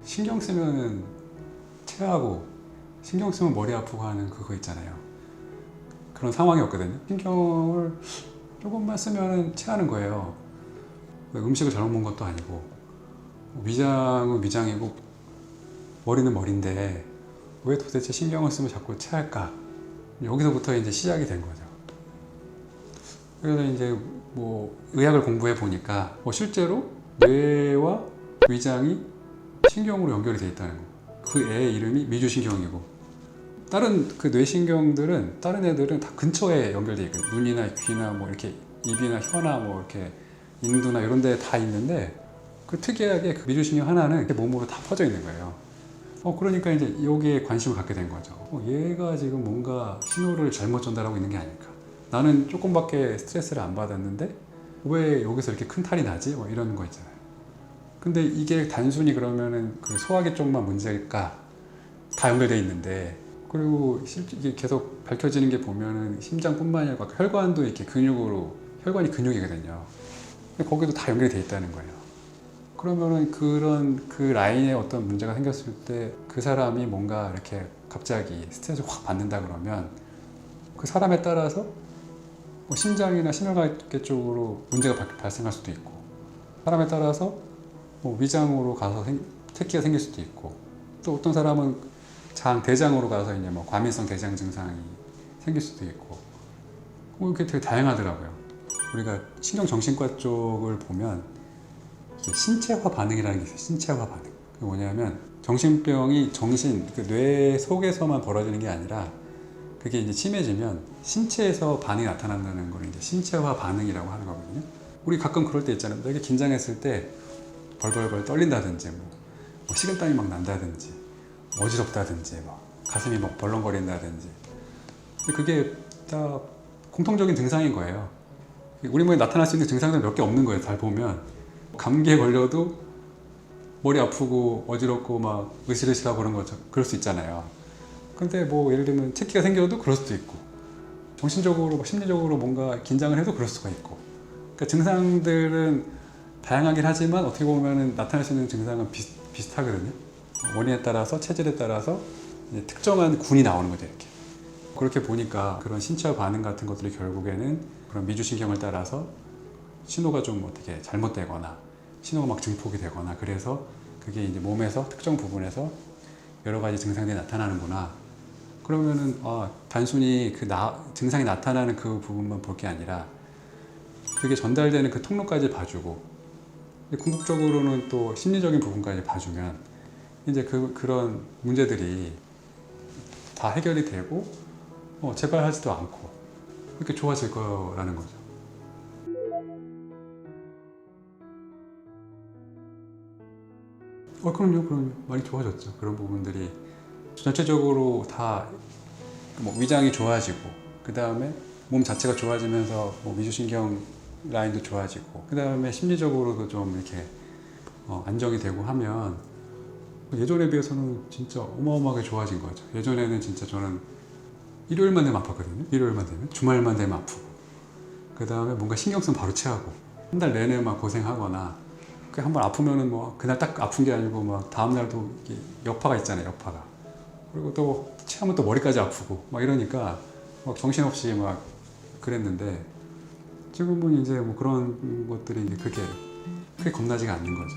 신경 쓰면은 체하고 신경 쓰면 머리 아프고 하는 그거 있잖아요. 그런 상황이었거든요. 신경을 조금만 쓰면은 체하는 거예요. 음식을 잘못 먹은 것도 아니고 위장은 위장이고 머리는 머리인데 왜 도대체 신경을 쓰면 자꾸 체할까? 여기서부터 이제 시작이 된 거죠. 그래서 이제 뭐 의학을 공부해 보니까 실제로 뇌와 위장이 신경으로 연결이 돼 있다는 거. 그 애의 이름이 미주신경이고 다른 그 뇌신경들은 다른 애들은 다 근처에 연결돼 있거든요. 눈이나 귀나 뭐 이렇게 입이나 혀나 뭐 이렇게 인두나 이런 데 다 있는데 그 특이하게 그 미주신경 하나는 이렇게 몸으로 다 퍼져 있는 거예요. 그러니까 이제 여기에 관심을 갖게 된 거죠. 얘가 지금 뭔가 신호를 잘못 전달하고 있는 게 아닐까. 나는 조금밖에 스트레스를 안 받았는데 왜 여기서 이렇게 큰 탈이 나지? 뭐 이런 거 있잖아요. 근데 이게 단순히 그러면은 그 소화기 쪽만 문제일까? 다 연결돼 있는데 그리고 이게 계속 밝혀지는 게 보면은 심장뿐만 아니라 혈관도 이렇게 혈관이 근육이거든요. 근데 거기도 다 연결이 돼 있다는 거예요. 그러면은 그런 그 라인에 어떤 문제가 생겼을 때 그 사람이 뭔가 이렇게 갑자기 스트레스를 확 받는다 그러면 그 사람에 따라서 뭐 심장이나 심혈관계 쪽으로 문제가 발생할 수도 있고 사람에 따라서 뭐 위장으로 가서 특기가 생길 수도 있고 또 어떤 사람은 대장으로 가서 이제 뭐 과민성 대장 증상이 생길 수도 있고 이게 되게 다양하더라고요. 우리가 신경정신과 쪽을 보면 신체화 반응이라는 게 있어요. 신체화 반응. 그게 뭐냐면 정신병이 그 뇌 속에서만 벌어지는 게 아니라 그게 이제 심해지면 신체에서 반응이 나타난다는 걸 이제 신체화 반응이라고 하는 거거든요. 우리 가끔 그럴 때 있잖아요. 되게 긴장했을 때 벌벌벌 떨린다든지 뭐 식은땀이 막 난다든지 어지럽다든지 가슴이 막 벌렁거린다든지 그게 다 공통적인 증상인 거예요. 우리 몸에 나타날 수 있는 증상들 몇 개 없는 거예요. 잘 보면 감기에 걸려도 머리 아프고 어지럽고 막 으실으실하고 그럴 수 있잖아요. 근데 뭐 예를 들면 특기가 생겨도 그럴 수도 있고 정신적으로 심리적으로 뭔가 긴장을 해도 그럴 수가 있고 그러니까 증상들은 다양하긴 하지만 어떻게 보면 나타날 수 있는 증상은 비슷하거든요. 원인에 따라서 체질에 따라서 특정한 군이 나오는 거죠. 이렇게 그렇게 보니까 그런 신체 반응 같은 것들이 결국에는 그런 미주신경을 따라서 신호가 좀 어떻게 잘못되거나 신호가 막 증폭이 되거나 그래서 그게 이제 몸에서 특정 부분에서 여러 가지 증상들이 나타나는구나. 그러면은 단순히 증상이 나타나는 그 부분만 볼 게 아니라 그게 전달되는 그 통로까지 봐주고 궁극적으로는 또 심리적인 부분까지 봐주면 이제 그런 문제들이 다 해결이 되고 재발하지도 않고 이렇게 좋아질 거라는 거죠. 그럼요. 많이 좋아졌죠. 그런 부분들이 전체적으로 다 뭐 위장이 좋아지고 그 다음에 몸 자체가 좋아지면서 뭐 미주신경 라인도 좋아지고 그 다음에 심리적으로도 좀 이렇게 안정이 되고 하면 예전에 비해서는 진짜 어마어마하게 좋아진 거죠. 예전에는 진짜 저는 일요일만 되면 아팠거든요. 일요일만 되면 주말만 되면 아프고 그 다음에 뭔가 신경 쓰면 바로 체하고 한 달 내내 막 고생하거나 한 번 아프면은 뭐 그날 딱 아픈 게 아니고 막 다음 날도 여파가 있잖아요. 여파가. 그리고 또 체하면 또 머리까지 아프고 막 이러니까 막 정신없이 막 그랬는데 지금은 이제 뭐 그런 것들이 그렇게 크게 겁나지가 않는 거죠.